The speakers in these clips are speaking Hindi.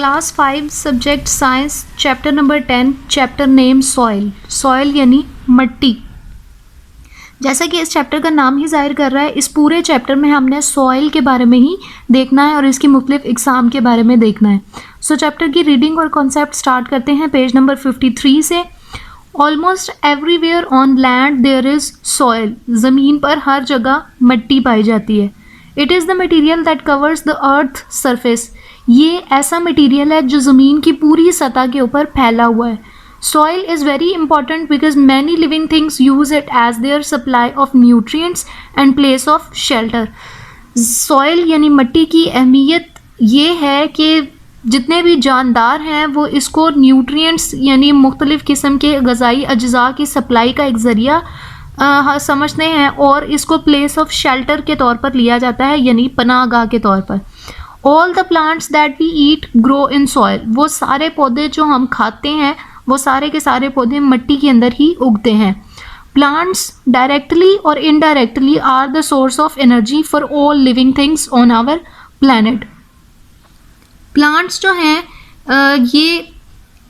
Class 5 subject science chapter number 10 chapter name soil. Soil यानी मट्टी। जैसा कि इस चैप्टर का नाम ही जाहिर कर रहा है, इस पूरे चैप्टर में हमने सॉइल के बारे में ही देखना है और इसकी मुख्तलिफ एग्जाम के बारे में देखना है। सो चैप्टर की रीडिंग और कॉन्सेप्ट स्टार्ट करते हैं पेज नंबर 53 से। Almost everywhere on land there is soil. ज़मीन पर हर जगह मिट्टी पाई जाती है। It is the material that covers the earth surface. ये ऐसा मटीरियल है जो ज़मीन की पूरी सतह के ऊपर फैला हुआ है। Soil is very important because many living things use it as their supply of nutrients and place of shelter. Soil यानी मिट्टी की अहमियत ये है कि जितने भी जानदार हैं वो इसको न्यूट्रिएंट्स यानी मुख्तलिफ़ किस्म के ग़िज़ाई अज्जा की सप्लाई का एक ज़रिया समझते हैं और इसको प्लेस ऑफ शेल्टर के तौर पर लिया जाता है यानी पनाहगाह के तौर पर। All the plants that we eat grow in soil. वो सारे पौधे जो हम खाते हैं वो सारे के सारे पौधे मिट्टी के अंदर ही उगते हैं। प्लांट्स डायरेक्टली और indirectly are the source of energy for all living things on our planet. Plants जो हैं ये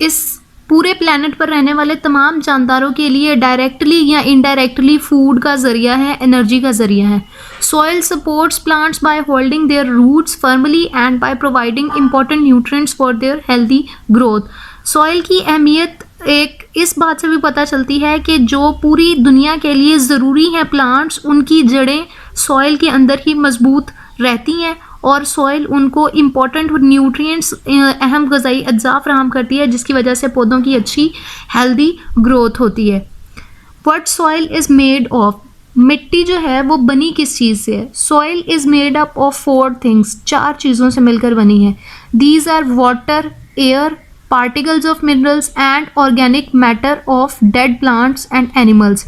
इस पूरे प्लैनेट पर रहने वाले तमाम जानदारों के लिए डायरेक्टली या इनडायरेक्टली फूड का ज़रिया है, एनर्जी का ज़रिया है। Soil supports plants by holding their roots firmly and by providing important nutrients for their healthy growth. Soil की अहमियत एक इस बात से भी पता चलती है कि जो पूरी दुनिया के लिए ज़रूरी हैं प्लांट्स, उनकी जड़ें सॉइल के अंदर ही मजबूत रहती हैं और सॉइल उनको इम्पॉर्टेंट न्यूट्रिएंट्स अहम ग़िज़ाई अज्जा फराहम करती है जिसकी वजह से पौधों की अच्छी हेल्दी ग्रोथ होती है। What soil is made of. मिट्टी जो है वो बनी किस चीज़ से है। Soil is made up of 4 things. 4 चीज़ों से मिलकर बनी है। These are water, air, particles of minerals and organic matter of dead plants and animals.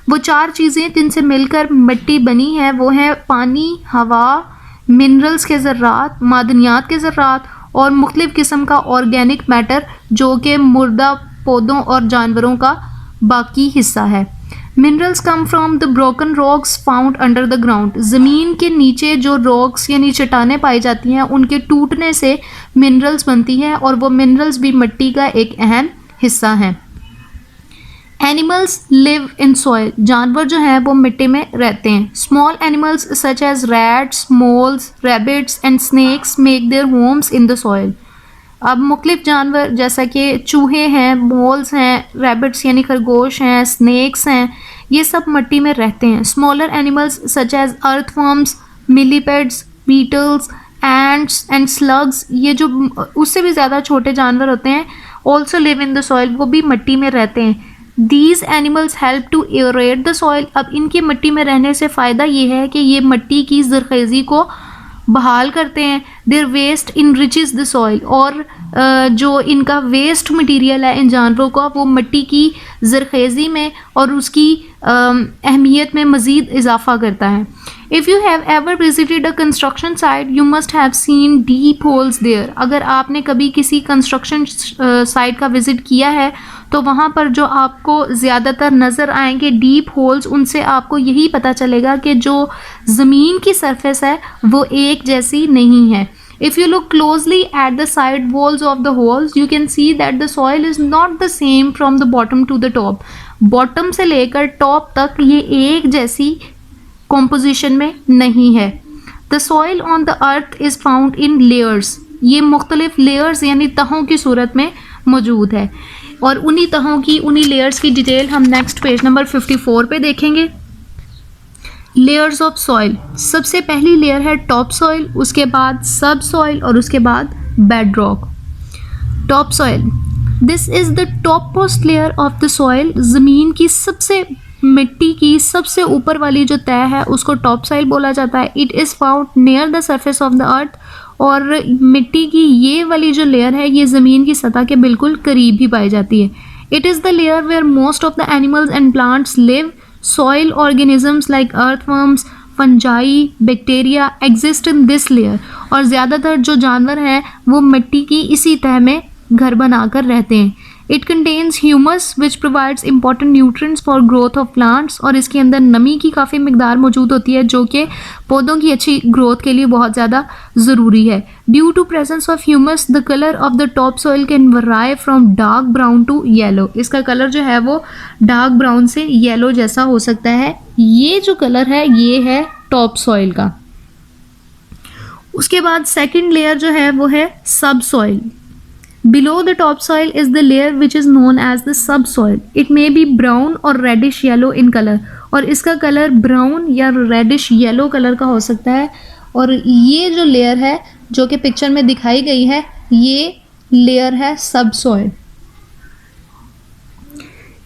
वो 4 चीज़ें जिनसे मिलकर मिट्टी बनी है वो हैं पानी, हवा, मिनरल्स के ज़र्रात, मादनियात के ज़र्रात और मुख्तलिफ़ किस्म का ऑर्गेनिक मैटर जो कि मुर्दा पौधों और जानवरों का बाकी हिस्सा है। Minerals come from the broken rocks found under the ground. ज़मीन के नीचे जो रॉक्स यानी चट्टानें पाई जाती हैं उनके टूटने से मिनरल्स बनती हैं और वो मिनरल्स भी मिट्टी का एक अहम हिस्सा हैं। Animals live in soil. जानवर जो हैं वो मिट्टी में रहते हैं। Small animals such as rats, moles, rabbits and snakes make their homes in the soil. अब मुख्तलिफ जानवर जैसा कि चूहे हैं, मोल्स हैं, रैबिट्स यानी खरगोश हैं, स्नैक्स हैं, ये सब मिट्टी में रहते हैं। Smaller animals such as earthworms, millipedes, beetles, ants and slugs, ये जो उससे भी ज़्यादा छोटे जानवर होते हैं, also live in the soil, वो भी मिट्टी में रहते हैं। These animals help to aerate the soil. अब इनके मिट्टी में रहने से फ़ायदा ये है कि ये मिट्टी की ज़रख़ेज़ी को बहाल करते हैं। Their waste enriches the soil. और जो इनका वेस्ट मटेरियल है इन जानवरों का वो मिट्टी की ज़रख़ेज़ी में और उसकी अहमियत में मज़ीद इजाफ़ा करता है। If you have ever visited a construction site you must have seen deep holes there. अगर आपने कभी किसी कंस्ट्रक्शन साइट का विज़िट किया है तो वहाँ पर जो आपको ज़्यादातर नज़र आएंगे डीप होल्स, उनसे आपको यही पता चलेगा कि जो ज़मीन की सरफेस है वो एक जैसी नहीं है। If you look closely at the side walls of the holes, you can see that the soil is not the same from the bottom to the top. Bottom से लेकर top तक ये एक जैसी composition में नहीं है। The soil on the earth is found in layers. ये मुख्तलिफ layers यानी तहों की सूरत में मौजूद है और उन्हीं तहों की उन्हीं layers की डिटेल हम नेक्स्ट पेज नंबर 54 पे देखेंगे। Layers of soil. सबसे पहली लेयर है टॉप सॉइल, उसके बाद सब सॉइल और उसके बाद bed rock. Top soil, this is the top most layer of the soil. ज़मीन की सबसे मिट्टी की सबसे ऊपर वाली जो तह है उसको टॉप सॉइल बोला जाता है। It is found near the surface of the earth. और मिट्टी की ये वाली जो लेयर है ये ज़मीन की सतह के बिल्कुल करीब ही पाई जाती है। It is the layer where most of the animals and plants live. Soil organisms like earthworms, fungi, bacteria exist in this layer. और ज़्यादातर जो जानवर हैं वो मिट्टी की इसी तह में घर बनाकर रहते हैं। It contains humus which provides important nutrients for growth of plants, और इसके अंदर नमी की काफ़ी मिकदार मौजूद होती है जो कि पौधों की अच्छी ग्रोथ के लिए बहुत ज़्यादा ज़रूरी है। Due to presence of humus the colour of the top soil can vary from dark brown to yellow. इसका कलर जो है वो डार्क ब्राउन से येलो जैसा हो सकता है। ये जो कलर है ये है टॉप सॉइल का। उसके बाद सेकंड लेयर जो है वो है सब soil. Below the topsoil is the layer which is known as the subsoil. It may be brown or reddish yellow in color. और इसका कलर ब्राउन या रेडिश येलो कलर का हो सकता है। और ये जो लेयर है जो कि पिक्चर में दिखाई गई है ये लेयर है subsoil.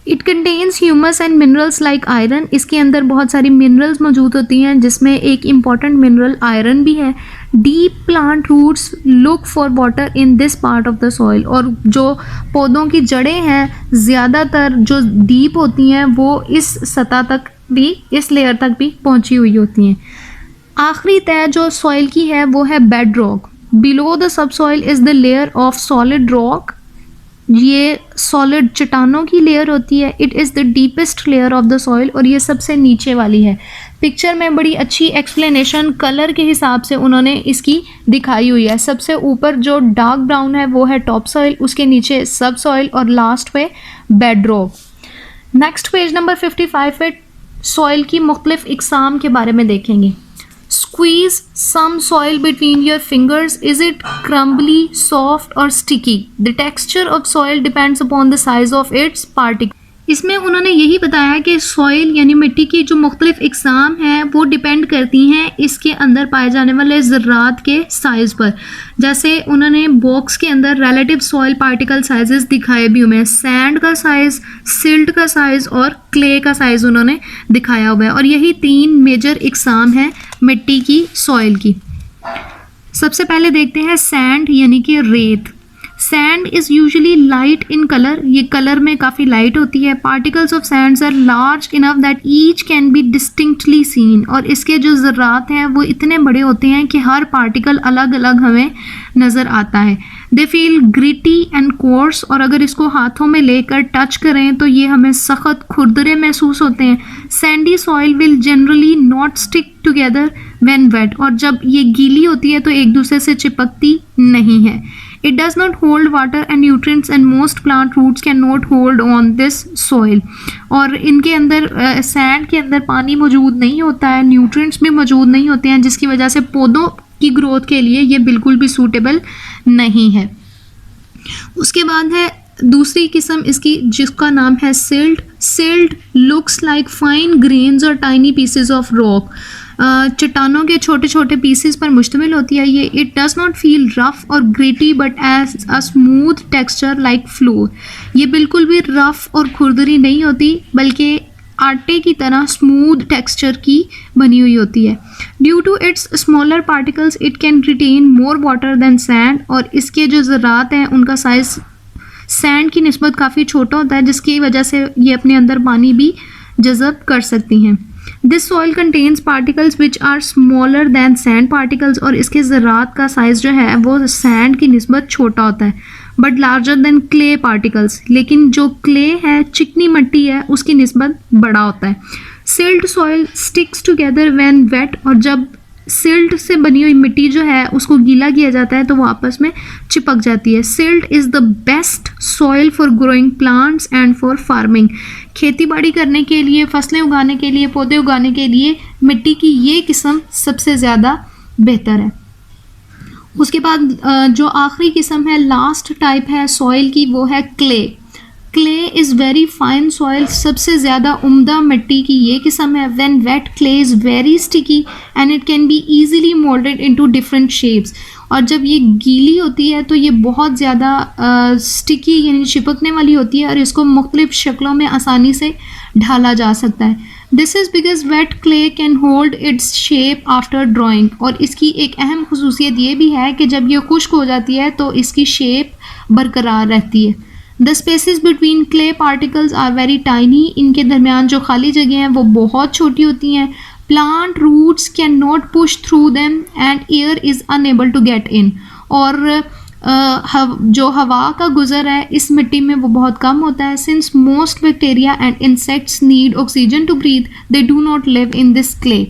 It contains humus and minerals like iron. इसके अंदर बहुत सारी मिनरल्स मौजूद होती हैं जिसमें एक इम्पॉर्टेंट मिनरल आयरन भी है। Deep plant roots look for water in this part of the soil. और जो पौधों की जड़ें हैं ज़्यादातर जो डीप होती हैं वो इस सतह तक भी, इस लेयर तक भी पहुंची हुई होती हैं। आखिरी तह जो सॉइल की है वो है bed rock. Below the sub soil is the layer of solid rock. ये सॉलिड चट्टानों की लेयर होती है। It is the deepest layer of the soil, और ये सबसे नीचे वाली है। पिक्चर में बड़ी अच्छी एक्सप्लेनेशन कलर के हिसाब से उन्होंने इसकी दिखाई हुई है। सबसे ऊपर जो डार्क ब्राउन है वो है टॉप सॉइल, उसके नीचे सब सॉइल और लास्ट पे bed rock. Next page number 55 पे सॉइल की मुख्तलिफ इकसाम के बारे में देखेंगे। Squeeze some soil between your fingers. Is it crumbly, soft or sticky? The texture of soil depends upon the size of its particles. इसमें उन्होंने यही बताया कि सॉइल यानी मिट्टी की जो मुख्तलिफ इकसाम हैं वो डिपेंड करती हैं इसके अंदर पाए जाने वाले ज़रात के साइज़ पर। जैसे उन्होंने बॉक्स के अंदर रिलेटिव सॉइल पार्टिकल साइजेस दिखाए भी हुए हैं। सैंड का साइज़, सिल्ट का साइज़ और क्ले का साइज़ उन्होंने दिखाया हुआ है। और यही 3 मेजर इकसाम हैं मिट्टी की, सॉइल की। सबसे पहले देखते हैं सैंड यानी कि रेत। Sand is usually light in colour. ये कलर में काफ़ी लाइट होती है। Particles of sands are large enough that each can be distinctly seen. और इसके जो ज़रात हैं वो इतने बड़े होते हैं कि हर पार्टिकल अलग अलग हमें नज़र आता है। They feel gritty and course. और अगर इसको हाथों में लेकर टच करें तो ये हमें सख्त खुरदरे महसूस होते हैं। Sandy soil will generally not stick together when wet. और जब ये गीली होती है तो एक दूसरे से चिपकती नहीं है। It does not hold water and nutrients and most plant roots cannot hold on this soil. और इनके अंदर सैंड के अंदर पानी मौजूद नहीं होता है, न्यूट्रिएंट्स भी मौजूद नहीं होते हैं, जिसकी वजह से पौधों की ग्रोथ के लिए ये बिल्कुल भी सूटेबल नहीं है। उसके बाद है दूसरी किस्म इसकी जिसका नाम है silt. Silt looks like fine grains और टाइनी पीसेज ऑफ रॉक। चट्टानों के छोटे छोटे पीसेस पर मुश्तमिल होती है ये। It does not feel rough और gritty but as a smooth texture like flour. ये बिल्कुल भी रफ और खुरदरी नहीं होती बल्कि आटे की तरह स्मूथ टेक्सचर की बनी हुई होती है। Due to its smaller particles it can retain more water than sand. और इसके जो ज़रात हैं उनका साइज़ सैंड की निस्बत काफ़ी छोटा होता है, जिसकी वजह से ये अपने अंदर पानी भी जज़ब कर सकती हैं। This soil contains particles which are smaller than sand particles. और इसके ज़रात का साइज़ जो है वो सैंड की निस्बत छोटा होता है, but larger than clay particles. लेकिन जो क्ले है, चिकनी मिट्टी है, उसकी निस्बत बड़ा होता है। Silt soil sticks together when wet. और जब सिल्ट से बनी हुई मिट्टी जो है उसको गीला किया जाता है तो वो आपस में चिपक जाती है। Silt is the best soil for growing plants and for farming. खेती बाड़ी करने के लिए, फसलें उगाने के लिए, पौधे उगाने के लिए मिट्टी की ये किस्म सबसे ज़्यादा बेहतर है। उसके बाद जो आखिरी किस्म है, लास्ट टाइप है सॉइल की, वो है clay. Clay is very fine soil. सबसे ज़्यादा उम्दा मिट्टी की ये किस्म है। When wait clay is very sticky and it can be easily moulded into different shapes. और जब ये गीली होती है तो ये बहुत ज़्यादा स्टिकी यानी चिपकने वाली होती है और इसको मुख्तलिफ शक्लों में आसानी से ढाला जा सकता है। This is because wait clay can hold its shape after drawing. और इसकी एक अहम खसूसियत ये भी है कि जब ये खुश्क हो जाती है तो इसकी शेप बरकरार रहती है। The spaces between clay particles are very tiny. इनके दरमियान जो खाली जगह हैं वो बहुत छोटी होती हैं। Plant roots can not push through them and air is unable to get in. और जो हवा का गुज़र है इस मिट्टी में वो बहुत कम होता है। Since most bacteria and insects need oxygen to breathe they do not live in this clay.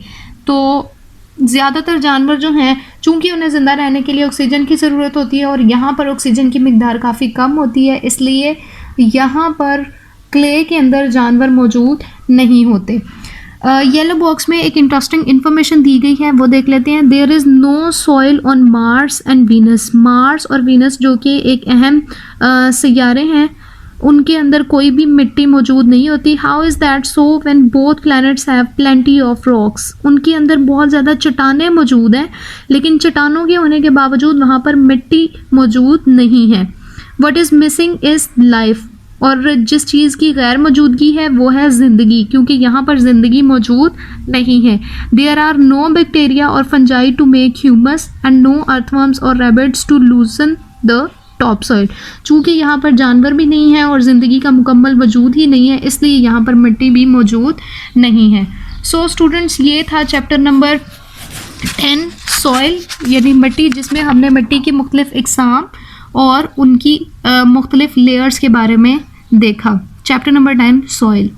तो ज़्यादातर जानवर जो हैं चूँकि उन्हें ज़िंदा रहने के लिए ऑक्सीजन की ज़रूरत होती है और यहाँ पर ऑक्सीजन की मिकदार काफ़ी कम होती है, इसलिए यहाँ पर क्ले के अंदर जानवर मौजूद नहीं होते। येलो बॉक्स में एक इंटरेस्टिंग इन्फॉर्मेशन दी गई है, वो देख लेते हैं। There is no soil on Mars and Venus. Mars और वीनस जो कि एक अहम सैयारे हैं, उनके अंदर कोई भी मिट्टी मौजूद नहीं होती। How is that so when both planets have plenty of rocks. उनके अंदर बहुत ज़्यादा चट्टानें मौजूद हैं, लेकिन चट्टानों के होने के बावजूद वहाँ पर मिट्टी मौजूद नहीं है। What is missing is life. और जिस चीज़ की गैर मौजूदगी है वो है ज़िंदगी, क्योंकि यहाँ पर ज़िंदगी मौजूद नहीं है। देयर आर नो बैक्टीरिया और fungi to make humus and no earthworms और rabbits to loosen the top soil. चूँकि यहाँ पर जानवर भी नहीं है और ज़िंदगी का मुकम्मल वजूद ही नहीं है, इसलिए यहाँ पर मिट्टी भी मौजूद नहीं है। सो स्टूडेंट्स, ये था चैप्टर नंबर 10 सॉइल यानी मिट्टी, जिसमें हमने मिट्टी की मुख्तलिफ इकसाम और उनकी मुख्तलिफ लेयर्स के बारे में देखा। Chapter number 10 soil.